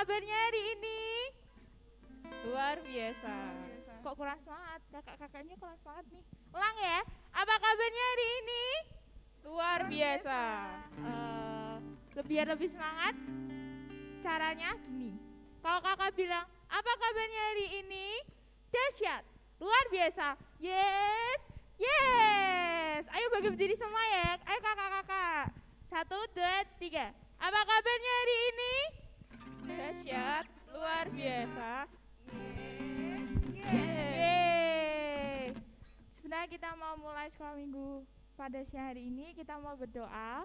kabarnya hari ini? Luar biasa. Kok kurang semangat? Kakak-kakaknya kurang semangat nih. Ulang ya. Apa kabarnya hari ini? Luar biasa. Biar lebih semangat, caranya gini. Kalau kakak bilang, apa kabarnya hari ini? Dahsyat. Luar biasa. Yes. Yes. Ayo bagi berdiri semua ya. Ayo kakak-kakak. 1, 2, 3. Apa kabarnya hari ini? Dahsyat. Luar biasa. Yeay. Sebenarnya kita mau mulai sekolah minggu pada siang hari ini. Kita mau berdoa.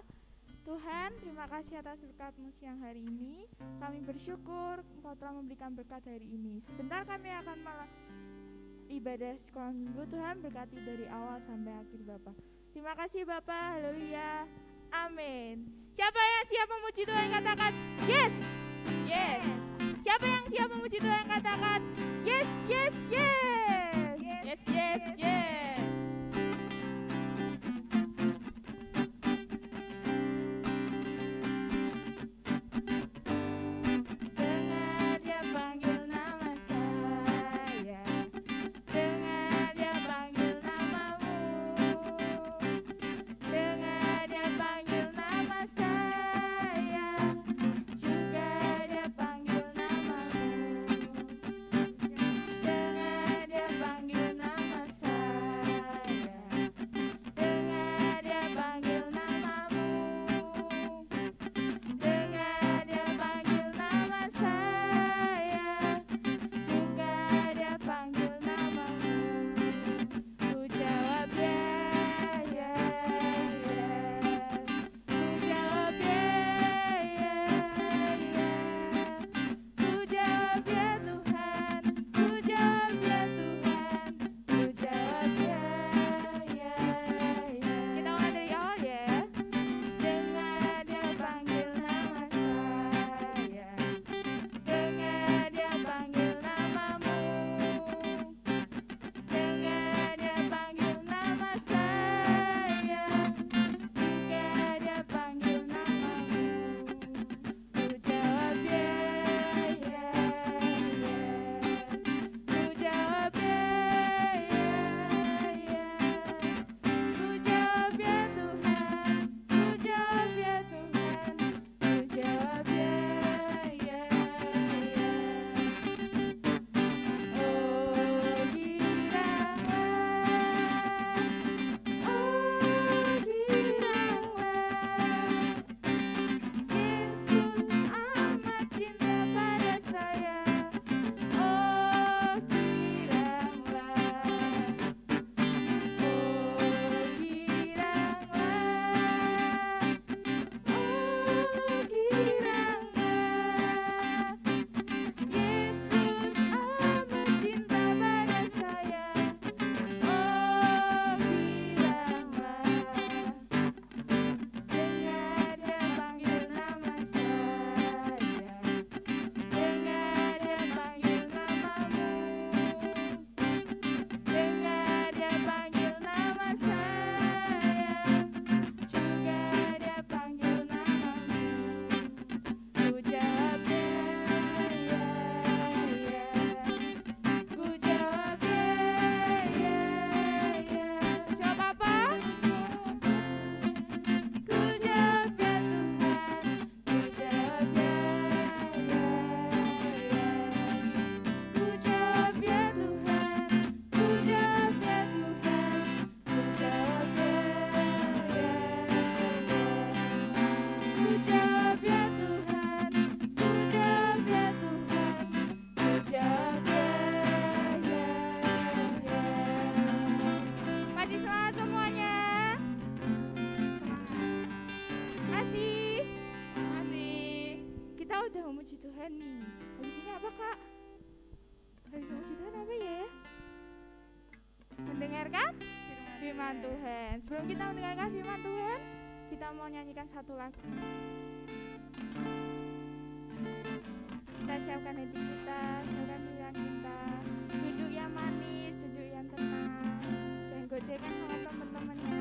Tuhan, terima kasih atas berkat-Mu siang hari ini. Kami bersyukur Engkau telah memberikan berkat hari ini. Sebentar kami akan ibadah sekolah minggu. Tuhan berkati dari awal sampai akhir Bapak. Terima kasih Bapak. Haleluya. Amin. Siapa yang siap memuji Tuhan, katakan yes. Yes. Siapa yang siap memuji Tuhan, katakan yes, yes, yes. Yes, yes, yes. Dengar dia panggil nama saya, dengar dia panggil namamu, dengar dia panggil nama saya, juga dia panggil namamu, dengar dia panggil nama saya, dengar dia panggil namamu, dengar dia panggil nama saya, juga dia panggil namamu. Ku jawab ya, ya, ya. Ku jawab ya, ya, ya. Ku jawab ya Tuhan, ku jawab ya Tuhan, ku jawab ya, ya, ya. Kita ulang dari awal ya. Dengar dia panggil nama saya, dengar dia panggil namamu, dengar dia panggil nama saya, juga dia panggil namamu. Ku jawab ya, ya, ya. Ku jawab ya, ya, ya. Ku jawab ya Tuhan, ku jawab ya Tuhan, ku jawab ya, ya, ya. Oh giranglah, Yesus amat cinta pada saya. Oh giranglah, oh giranglah, oh giranglah, Yesus amat cinta pada saya. Oh giranglah, dengar dia panggil nama saya, dengar dia panggil namamu, dengar dia panggil nama saya, juga dia panggil namamu. Ku jawab ya, ya, ya. Ku jawab ya, ya, ya. Jawab apa? Ku jawab ya Tuhan, ku jawab ya, ya, ya. Ku jawab ya Tuhan, ku jawab ya Tuhan, ku jawab ya, ya, ya. Ku jawab ya Tuhan, ku jawab ya Tuhan, ku jawab ya, ya, ya. Masih semangat semuanya? Masih? Masih. Kita udah memuji Tuhan nih. Habis ini apa Kak? Habis memuji Tuhan apa ya? Mendengarkan firman Tuhan. Sebelum kita mendengarkan firman Tuhan, kita mau nyanyikan satu lagu. Kita siapkan hati kita, siapkan pikiran kita. Duduk yang manis, duduk yang tenang. Jangan gocekan sama teman-temannya.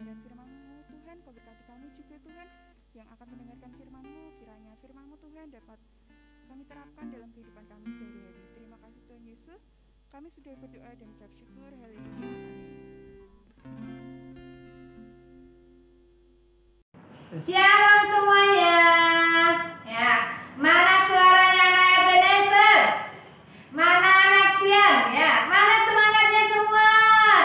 kebenaran firman-Mu. Tuhan, Kau berkati kami juga Tuhan yang akan mendengarkan firman-Mu. Kiranya firman-Mu Tuhan dapat kami terapkan dalam kehidupan kami sehari-hari. Terima kasih Tuhan Yesus. Kami sudah berdoa dan ucap syukur. Haleluya. Amin. Shalom semuanya. Ya, mana suaranya anak Ebenezer? Mana anak Sion? Ya, mana semangatnya semua?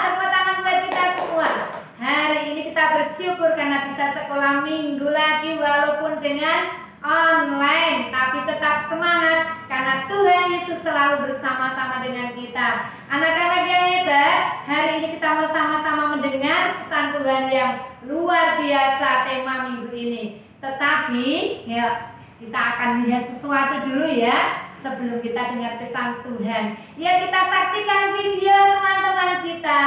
Tepuk tangan buat kita semua. Hari ini kita bersyukur karena bisa sekolah minggu lagi walaupun dengan online, tapi tetap semangat karena Tuhan Yesus selalu bersama-sama dengan kita. Anak-anak yang hebat, hari ini kita mau sama-sama mendengar pesan Tuhan yang luar biasa tema minggu ini. Tetapi ya, kita akan lihat sesuatu dulu ya sebelum kita dengar pesan Tuhan. Ya, kita saksikan video teman-teman kita.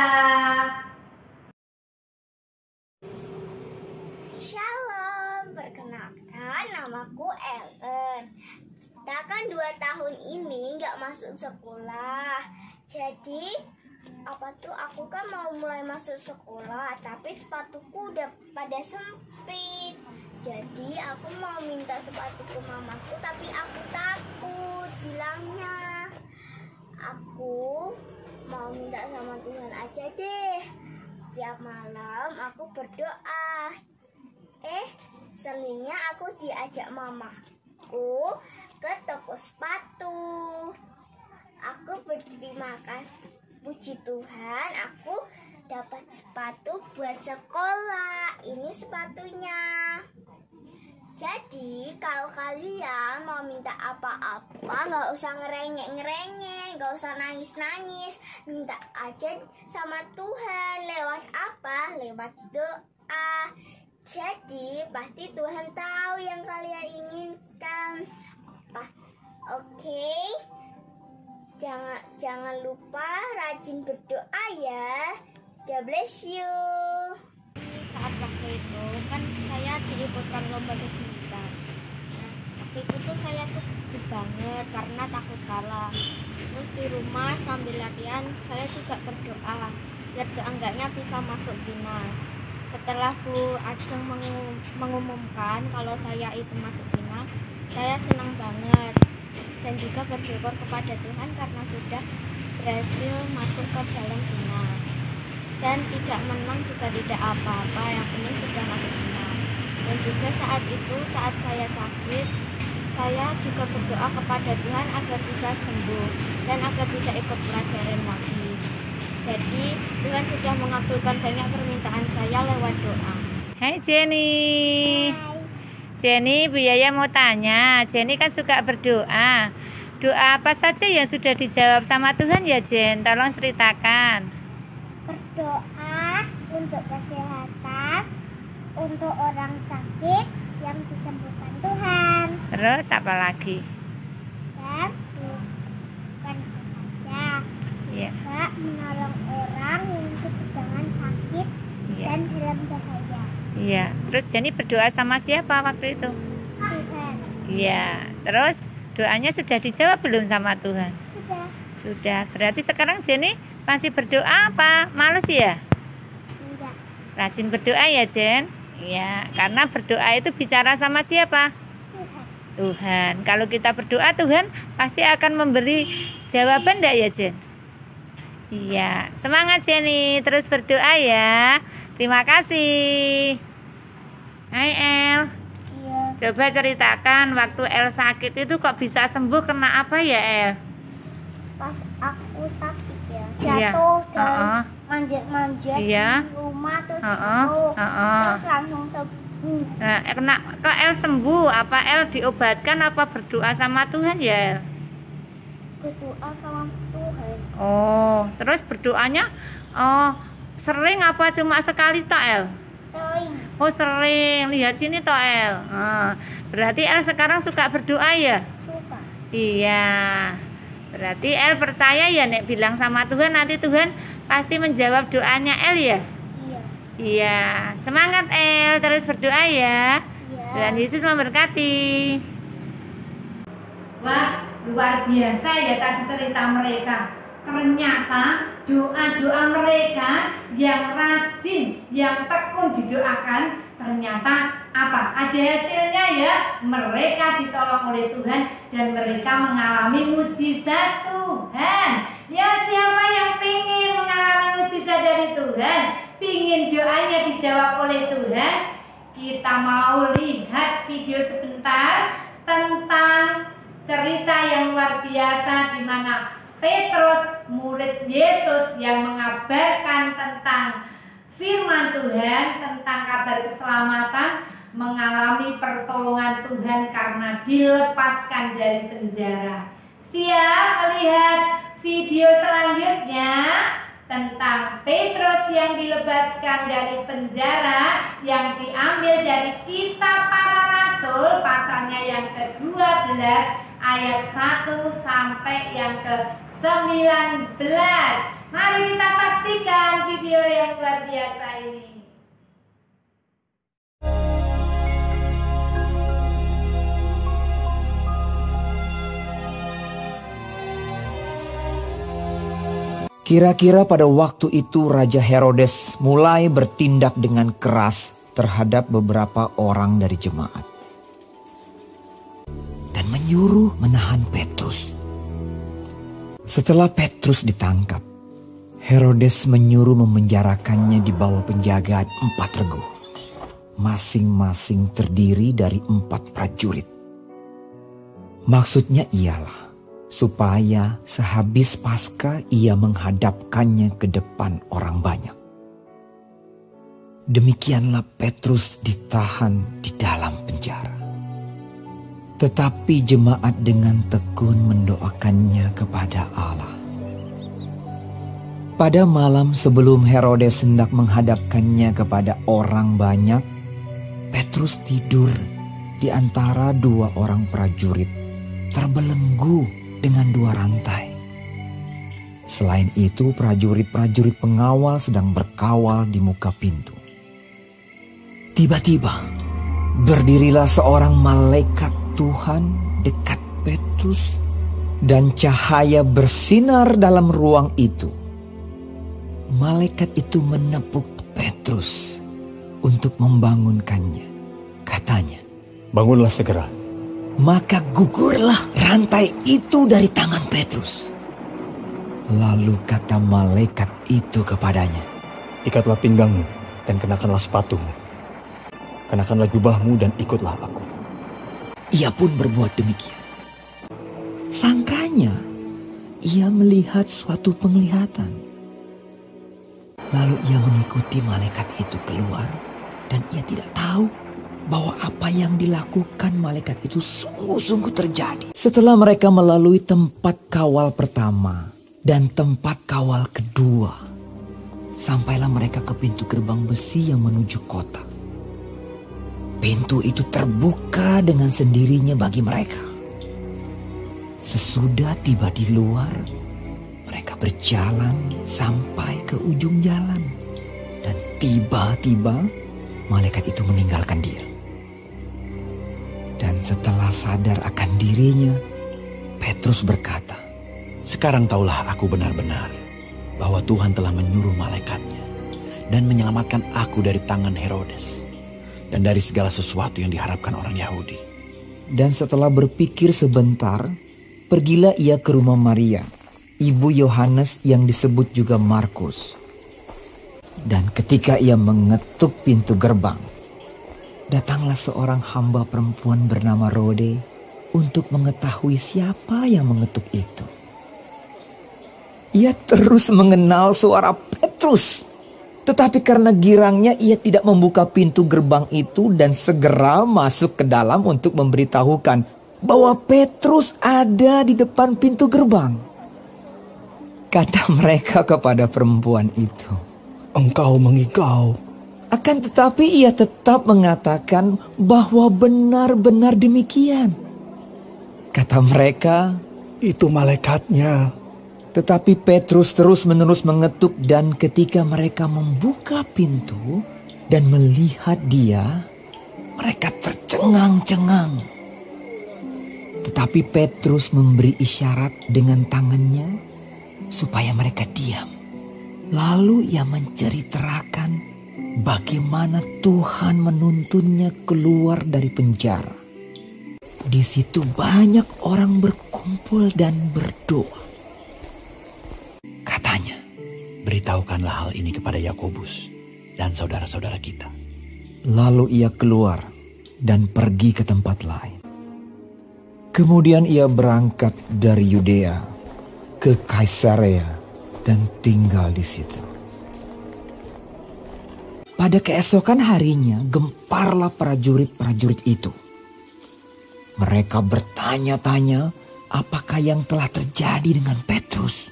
Shalom, perkenalkan namaku Ellen. Kan 2 tahun ini nggak masuk sekolah. Jadi aku kan mau mulai masuk sekolah, tapi sepatuku udah pada sempit. Jadi aku mau minta sepatu ke mamaku, tapi aku takut bilangnya. Aku mau minta sama Tuhan aja deh. Tiap malam aku berdoa. Seringnya aku diajak mamaku ke toko sepatu. Aku berterima kasih, puji Tuhan, aku dapat sepatu buat sekolah. Ini sepatunya. Jadi kalau kalian mau minta apa-apa, nggak usah ngerengek-ngerengek, nggak usah nangis-nangis, minta aja sama Tuhan. Lewat apa? Lewat doa. Jadi pasti Tuhan tahu yang kalian inginkan. Oke? Jangan lupa rajin berdoa ya. God bless you. Saat waktu itu kan saya diikutkan lomba badminton. Waktu itu tuh saya tuh takut banget karena takut kalah. Terus di rumah sambil latihan saya juga berdoa biar seenggaknya bisa masuk final. Setelah Bu Ajeng mengumumkan kalau saya itu masuk final, saya senang banget dan juga bersyukur kepada Tuhan karena sudah berhasil masuk ke dalam final. Dan tidak menang juga tidak apa-apa, yang penting sudah masuk final. Dan juga saat itu, saat saya sakit, saya juga berdoa kepada Tuhan agar bisa sembuh dan agar bisa ikut pelajaran lagi. Jadi Tuhan sudah mengabulkan banyak permintaan saya lewat doa. Hai Jenny. Jenny, Bu Yaya mau tanya, Jenny kan suka berdoa. Doa apa saja yang sudah dijawab sama Tuhan ya Jen? Tolong ceritakan. Berdoa untuk kesehatan, untuk orang sakit yang disembuhkan Tuhan. Terus apa lagi? Dan bukan itu saja, Iya. juga menolong orang yang sedang sakit Iya. dan dalam bahaya. Iya. Terus Jenny berdoa sama siapa waktu itu? Tuhan. Iya. Terus doanya sudah dijawab belum sama Tuhan? Sudah. Sudah. Berarti sekarang Jenny masih berdoa apa? Males ya? Enggak. Rajin berdoa ya Jen? Iya. Karena berdoa itu bicara sama siapa? Tuhan. Tuhan. Kalau kita berdoa, Tuhan pasti akan memberi jawaban enggak ya Jen? Iya. Semangat Jenny, terus berdoa ya. Terima kasih. Hai El. Iya. Coba ceritakan waktu El sakit itu kok bisa sembuh, kena apa ya El? Pas aku sakit ya, Iya. jatuh dan Heeh. manjat-manjat Iya. di rumah terus Heeh. jatuh. Heeh. Terus langsung sembuh. Nah, kena kok El sembuh? Apa El diobatkan apa berdoa sama Tuhan ya El? Berdoa sama Tuhan. Oh, terus berdoanya sering apa cuma sekali toh El? Sering. Oh sering, lihat sini toh El. Berarti El sekarang suka berdoa ya? Suka. Iya. Berarti El percaya ya Nek bilang sama Tuhan, nanti Tuhan pasti menjawab doanya El ya? Iya. Iya. Semangat El, terus berdoa ya. Iya. Tuhan Yesus memberkati. Wah, luar biasa ya tadi cerita mereka. Ternyata doa-doa mereka yang rajin, yang tekun didoakan, ternyata apa? Ada hasilnya ya. Mereka ditolong oleh Tuhan dan mereka mengalami mujizat Tuhan. Ya, siapa yang ingin mengalami mujizat dari Tuhan? Pingin doanya dijawab oleh Tuhan? Kita mau lihat video sebentar tentang cerita yang luar biasa di mana Petrus, murid Yesus yang mengabarkan tentang firman Tuhan, tentang kabar keselamatan, mengalami pertolongan Tuhan karena dilepaskan dari penjara. Siap melihat video selanjutnya tentang Petrus yang dilebaskan dari penjara, yang diambil dari Kitab Para Rasul pasalnya yang ke-12 ayat 1 sampai yang ke-19. Mari kita saksikan video yang luar biasa ini. Kira-kira pada waktu itu Raja Herodes mulai bertindak dengan keras terhadap beberapa orang dari jemaat dan menyuruh menahan Petrus. Setelah Petrus ditangkap, Herodes menyuruh memenjarakannya di bawah penjagaan 4 regu, masing-masing terdiri dari 4 prajurit. Maksudnya ialah supaya sehabis Paskah ia menghadapkannya ke depan orang banyak. Demikianlah Petrus ditahan di dalam penjara. Tetapi jemaat dengan tekun mendoakannya kepada Allah. Pada malam sebelum Herodes hendak menghadapkannya kepada orang banyak, Petrus tidur di antara 2 orang prajurit, terbelenggu dengan 2 rantai. Selain itu, prajurit-prajurit pengawal sedang berkawal di muka pintu. Tiba-tiba, berdirilah seorang malaikat Tuhan dekat Petrus dan cahaya bersinar dalam ruang itu. Malaikat itu menepuk Petrus untuk membangunkannya. Katanya, "Bangunlah segera." Maka gugurlah rantai itu dari tangan Petrus. Lalu kata malaikat itu kepadanya, "Ikatlah pinggangmu dan kenakanlah sepatumu. Kenakanlah jubahmu dan ikutlah aku." Ia pun berbuat demikian. Sangkanya ia melihat suatu penglihatan. Lalu ia mengikuti malaikat itu keluar dan ia tidak tahu bahwa apa yang dilakukan malaikat itu sungguh-sungguh terjadi. Setelah mereka melalui tempat kawal pertama dan tempat kawal kedua, sampailah mereka ke pintu gerbang besi yang menuju kota. Pintu itu terbuka dengan sendirinya bagi mereka. Sesudah tiba di luar, mereka berjalan sampai ke ujung jalan. Dan tiba-tiba malaikat itu meninggalkan dia. Dan setelah sadar akan dirinya, Petrus berkata, "Sekarang taulah aku benar-benar bahwa Tuhan telah menyuruh malaikatnya dan menyelamatkan aku dari tangan Herodes dan dari segala sesuatu yang diharapkan orang Yahudi." Dan setelah berpikir sebentar, pergilah ia ke rumah Maria, ibu Yohanes yang disebut juga Markus. Dan ketika ia mengetuk pintu gerbang, datanglah seorang hamba perempuan bernama Rode untuk mengetahui siapa yang mengetuk itu. Ia terus mengenal suara Petrus, tetapi karena girangnya ia tidak membuka pintu gerbang itu dan segera masuk ke dalam untuk memberitahukan bahwa Petrus ada di depan pintu gerbang. Kata mereka kepada perempuan itu, "Engkau mengigau." Akan tetapi ia tetap mengatakan bahwa benar-benar demikian. Kata mereka, "Itu malaikatnya." tetapi Petrus terus-menerus mengetuk dan ketika mereka membuka pintu dan melihat dia, mereka tercengang-cengang. Tetapi Petrus memberi isyarat dengan tangannya supaya mereka diam. Lalu ia menceritakan bagaimana Tuhan menuntunnya keluar dari penjara. Di situ banyak orang berkumpul dan berdoa. Katanya, Beritahukanlah hal ini kepada Yakobus dan saudara-saudara kita. lalu ia keluar dan pergi ke tempat lain. Kemudian ia berangkat dari Yudea ke Kaisarea dan tinggal di situ. Pada keesokan harinya gemparlah prajurit-prajurit itu. Mereka bertanya-tanya apakah yang telah terjadi dengan Petrus.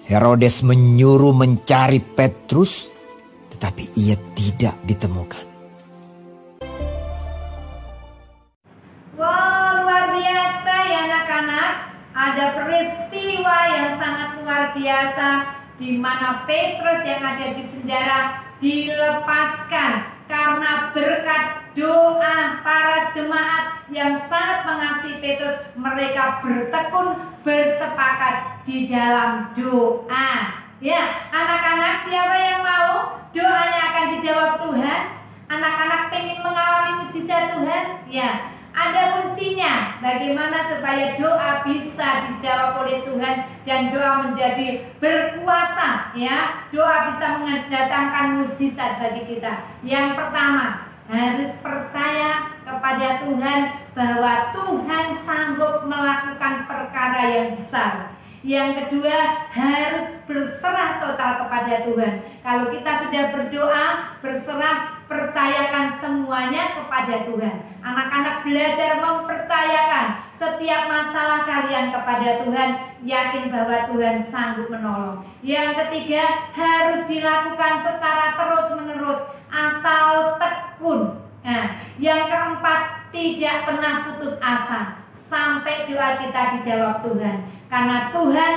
Herodes menyuruh mencari Petrus, tetapi ia tidak ditemukan. Wow, luar biasa ya anak-anak. Ada peristiwa yang sangat luar biasa di mana Petrus yang ada di penjara dilepaskan karena berkat doa para jemaat yang sangat mengasihi Petrus. Mereka bertekun, bersepakat di dalam doa. Ya, anak-anak, siapa yang mau doanya akan dijawab Tuhan? Anak-anak pengen mengalami mujizat Tuhan? Ya, ada kuncinya. Bagaimana supaya doa bisa dijawab oleh Tuhan dan doa menjadi berkuasa, ya. Doa bisa mendatangkan mujizat bagi kita. Yang pertama, harus percaya kepada Tuhan bahwa Tuhan sanggup melakukan perkara yang besar. Yang kedua, harus berserah total kepada Tuhan. Kalau kita sudah berdoa, berserah, percayakan semuanya kepada Tuhan. Anak-anak belajar mempercayakan setiap masalah kalian kepada Tuhan, yakin bahwa Tuhan sanggup menolong. Yang ketiga, harus dilakukan secara terus-menerus atau tekun. Nah, yang keempat, tidak pernah putus asa sampai doa kita dijawab Tuhan. Karena Tuhan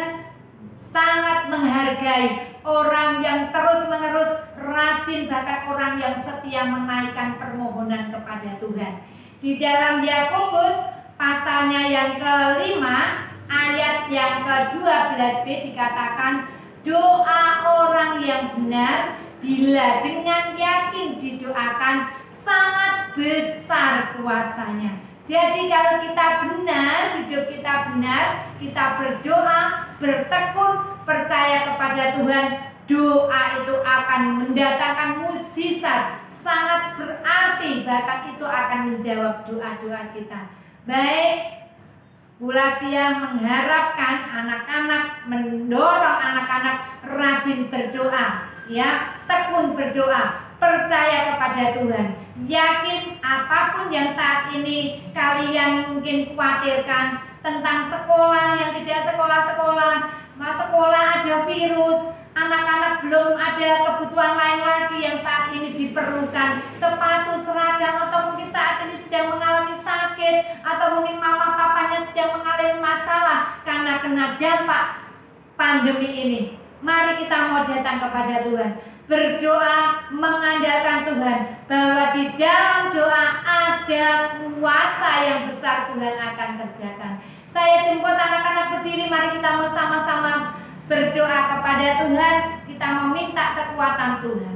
sangat menghargai orang yang terus-menerus rajin, bahkan orang yang setia menaikkan permohonan kepada Tuhan. Di dalam Yakobus pasalnya yang kelima, ayat yang ke-12b dikatakan, doa orang yang benar bila dengan yakin didoakan sangat besar kuasanya. Jadi kalau kita benar, hidup kita benar, kita berdoa, bertekun, percaya kepada Tuhan, doa itu akan mendatangkan mujizat, sangat berarti, bahkan itu akan menjawab doa-doa kita. Baik, Bulasia mengharapkan anak-anak, mendorong anak-anak rajin berdoa, ya, tekun berdoa, percaya kepada Tuhan. Yakin apapun yang saat ini kalian mungkin khawatirkan tentang sekolah yang tidak sekolah-sekolah, sekolah ada virus, anak-anak belum ada kebutuhan lain lagi yang saat ini diperlukan, sepatu, seragam, atau mungkin saat ini sedang mengalami sakit, atau mungkin mama papanya sedang mengalami masalah karena kena dampak pandemi ini. Mari kita mau datang kepada Tuhan, berdoa mengandalkan Tuhan, bahwa di dalam doa ada kuasa yang besar Tuhan akan kerjakan. Saya jemput anak-anak berdiri, mari kita mau sama-sama berdoa kepada Tuhan, kita meminta kekuatan Tuhan.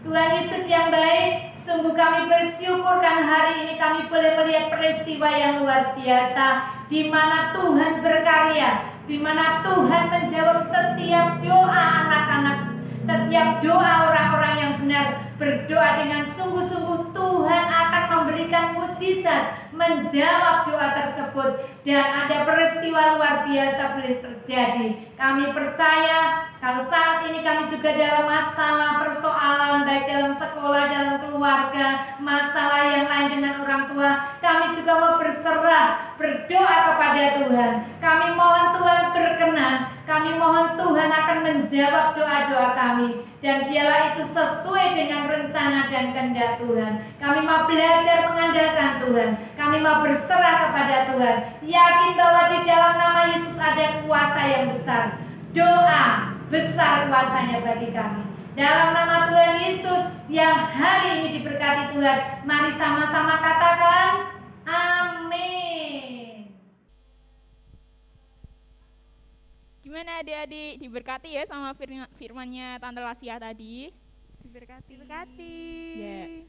Tuhan Yesus yang baik, sungguh kami bersyukur kan hari ini kami boleh melihat peristiwa yang luar biasa, di mana Tuhan berkarya, di mana Tuhan menjawab setiap doa anak-anak, setiap doa orang-orang yang benar. Berdoa dengan sungguh-sungguh, Tuhan akan memberikan mujizat, menjawab doa tersebut, dan ada peristiwa luar biasa boleh terjadi. Kami percaya kalau saat ini kami juga dalam masalah persoalan, baik dalam sekolah, dalam keluarga, masalah yang lain dengan orang tua, kami juga mau berserah, berdoa kepada Tuhan. Kami mohon Tuhan berkenan, kami mohon Tuhan akan menjawab doa-doa kami, dan biarlah itu sesuai dengan rencana dan kehendak Tuhan. Kami mau belajar mengandalkan Tuhan, kami mau berserah kepada Tuhan, yakin bahwa di dalam nama Yesus ada kuasa yang besar. Doa besar kuasanya bagi kami. Dalam nama Tuhan Yesus yang hari ini diberkati Tuhan, mari sama-sama katakan amin. Gimana adik-adik, diberkati ya sama firmannya Tante Lasia tadi? Diberkati. Ya,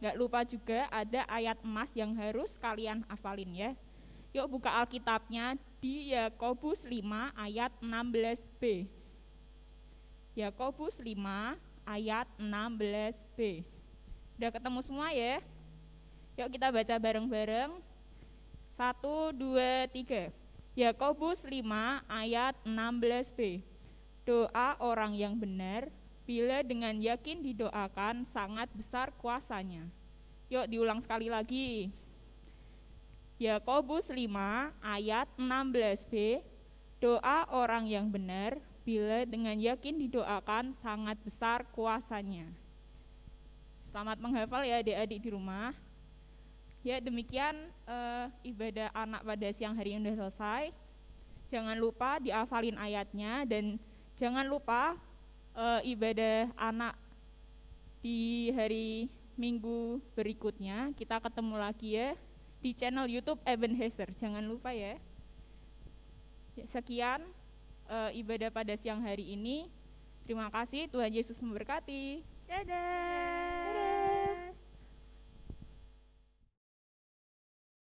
nggak lupa juga ada ayat emas yang harus kalian hafalin ya. Yuk buka Alkitabnya di Yakobus 5 ayat 16b. Yakobus 5 ayat 16b. Udah ketemu semua ya? Yuk kita baca bareng-bareng. 1, 2, 3. Yakobus 5 ayat 16b. Doa orang yang benar, bila dengan yakin didoakan, sangat besar kuasanya. Yuk diulang sekali lagi. Yakobus 5 ayat 16b. Doa orang yang benar, bila dengan yakin didoakan, sangat besar kuasanya. Selamat menghafal ya adik-adik di rumah. Ya demikian ibadah anak pada siang hari ini sudah selesai. Jangan lupa dihafalin ayatnya dan jangan lupa ibadah anak di hari Minggu berikutnya. Kita ketemu lagi ya di channel YouTube Ebenezer. Jangan lupa ya. Sekian ibadah pada siang hari ini. Terima kasih, Tuhan Yesus memberkati. Dadah.